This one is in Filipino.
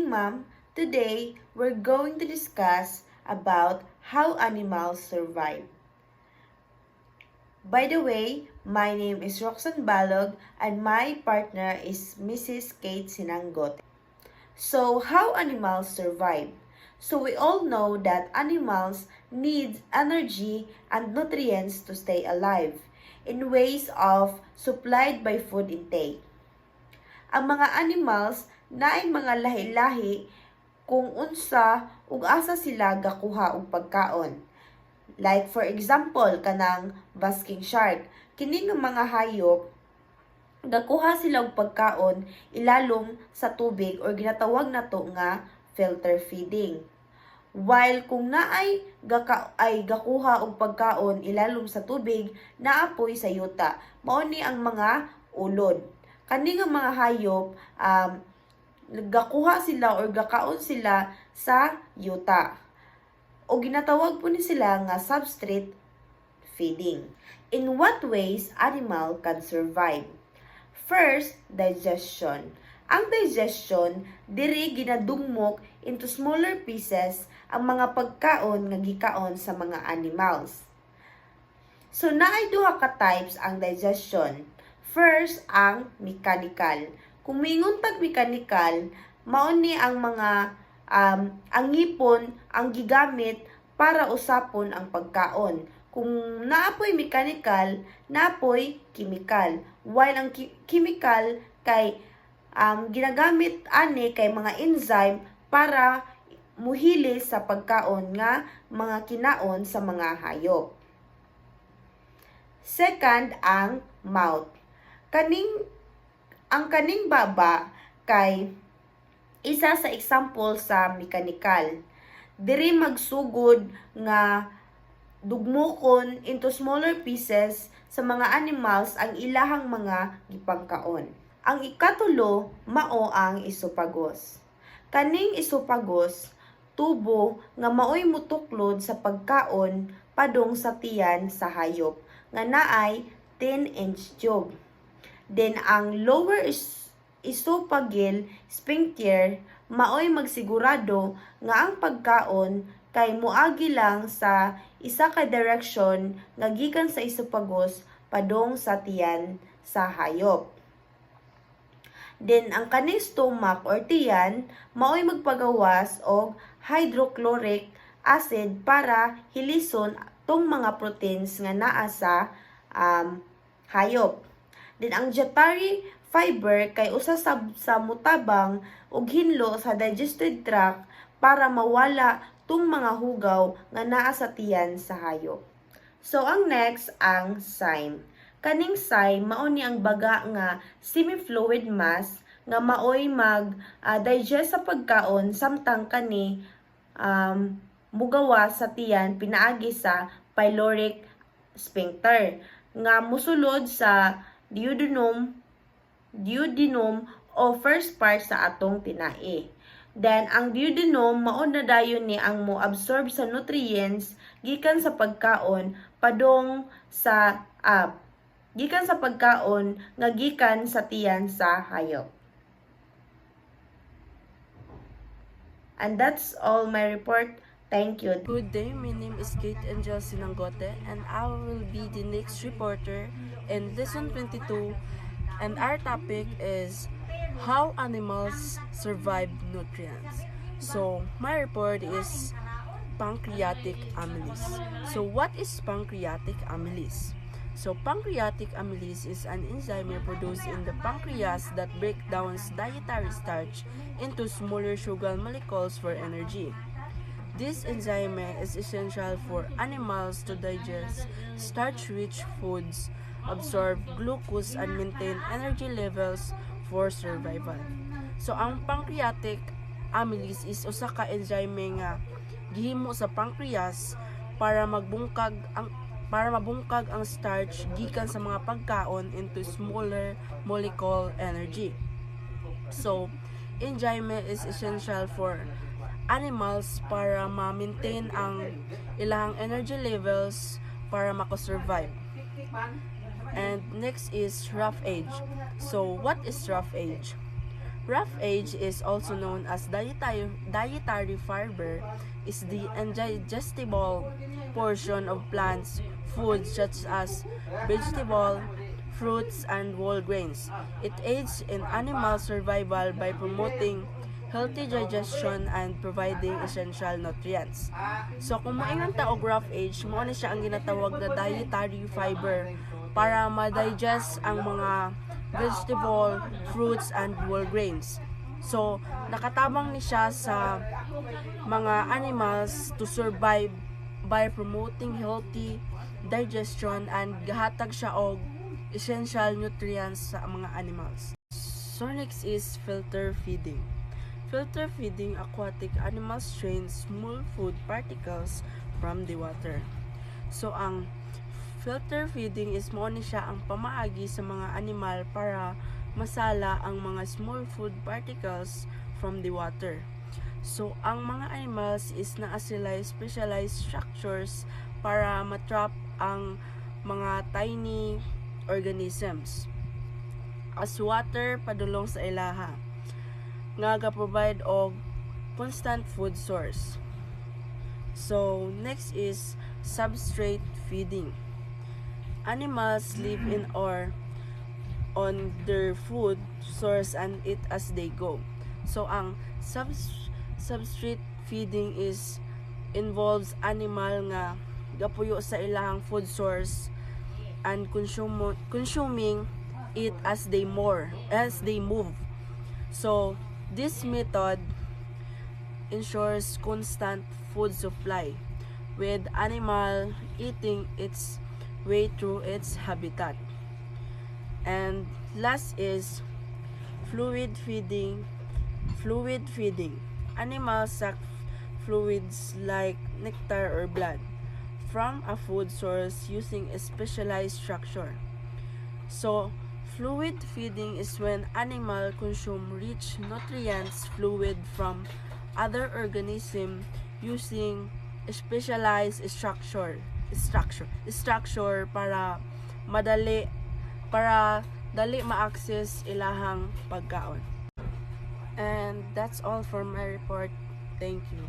morning, ma'am. Today, we're going to discuss about how animals survive. By the way, my name is Roxanne Balog and my partner is Mrs. Kate Sinanggot. So, how animals survive? So, we all know that animals need energy and nutrients to stay alive in ways of supplied by food intake. Ang mga animals na ay mga lahi-lahi kung unsa ug asa sila gakuha og pagkaon. Like for example, kanang basking shark. Kini nga mga hayop gakuha sila og pagkaon ilalom sa tubig or ginatawag nato nga filter feeding. While kung naay gakuha og pagkaon ilalom sa tubig, naapoy sa yuta. Mao ni ang mga ulod. Kani nga mga hayop gakuha sila or gakaon sila sa yuta. O ginatawag po ni sila nga substrate feeding. In what ways animal can survive? First, digestion. Ang digestion, diri ginadugmok into smaller pieces ang mga pagkaon nga gikaon sa mga animals. So, naay duha ka types ang digestion. First, ang mechanical. Kung mingon tag mechanical, mao ni ang mga ang ngipon ang gigamit para usapon ang pagkaon. Kung naapoy mechanical, naapoy chemical. While ang chemical kay ginagamit ani kay mga enzyme para muhili sa pagkaon nga mga kinaon sa mga hayop. Second, ang mouth. Ang kaning baba kay isa sa example sa mechanical. Diri magsugod nga dugmokon into smaller pieces sa mga animals ang ilahang mga gipangkaon. Ang ikatulo, mao ang esophagus. Kaning esophagus, tubo nga maoy mutuklod sa pagkaon padung sa tiyan sa hayop nga naay 10-inch tube. Then ang lower esophageal sphincter maoy magsigurado nga ang pagkaon kay moagi lang sa isa ka direction nga gikan sa esophagus padung sa tiyan sa hayop. Then ang kaning stomach or tiyan maoy magpagawas og hydrochloric acid para hilison tong mga proteins nga naa sa hayop. Then ang dietary fiber kay usa sa mutabang ug hinlo sa digestive tract para mawala tung mga hugaw nga naa sa tiyan sa hayop. So ang next ang chyme. Kaning chyme mao ni ang baga nga semi-fluid mass nga maoy mag-digest sa pagkaon samtang kani mugawa sa tiyan pinaagi sa pyloric sphincter nga musulod sa duodenum o first part sa atong tinai. Then ang duodenum mao na dayon ni ang mo-absorb sa nutrients gikan sa pagkaon padung sa gikan sa pagkaon nga gikan sa tiyan sa hayop. And that's all my report. Thank you. Good day, my name is Kate Angel Sinanggote and I will be the next reporter in lesson 22 and our topic is how animals survive nutrients. So my report is pancreatic amylase. So what is pancreatic amylase? So pancreatic amylase is an enzyme produced in the pancreas that breaks down dietary starch into smaller sugar molecules for energy. This enzyme is essential for animals to digest starch-rich foods, absorb glucose, and maintain energy levels for survival. So, ang pancreatic amylase is usa ka enzyme nga gihimo sa pancreas para mabungkag ang starch gikan sa mga pagkaon into smaller molecule energy. So, enzyme is essential for animals para ma-maintain ang ilang energy levels para makasurvive. And next is rough age. So what is rough age? Roughage is also known as dietary fiber, is the indigestible portion of plants, foods such as vegetable, fruits, and whole grains. It aids in animal survival by promoting healthy digestion and providing essential nutrients. So kung moingon ta og roughage, mao ni siya ang ginatawag na dietary fiber para ma-digest ang mga vegetable, fruits, and whole grains. So, nakatabang ni siya sa mga animals to survive by promoting healthy digestion and gahatag siya og essential nutrients sa mga animals. So, next is filter feeding. Filter feeding aquatic animals strain small food particles from the water. So, ang filter feeding is mo ni siya ang pamaagi sa mga animal para masala ang mga small food particles from the water. So, ang mga animals is naa sila specialized structures para matrap ang mga tiny organisms as water padulong sa ilaha nga ga-provide og constant food source. So, next is substrate feeding. Animals live in or on their food source and eat as they go. So, ang substrate feeding is involves animal nga gapuyo sa ilang food source and consuming it as they move. So, this method ensures constant food supply with animal eating its way through its habitat. And last is fluid feeding. Animals suck fluids like nectar or blood from a food source using a specialized structure. So, fluid feeding is when animal consume rich nutrients fluid from other organism using a specialized structure para dali ma-access ilahang pagkaon. And that's all for my report. Thank you.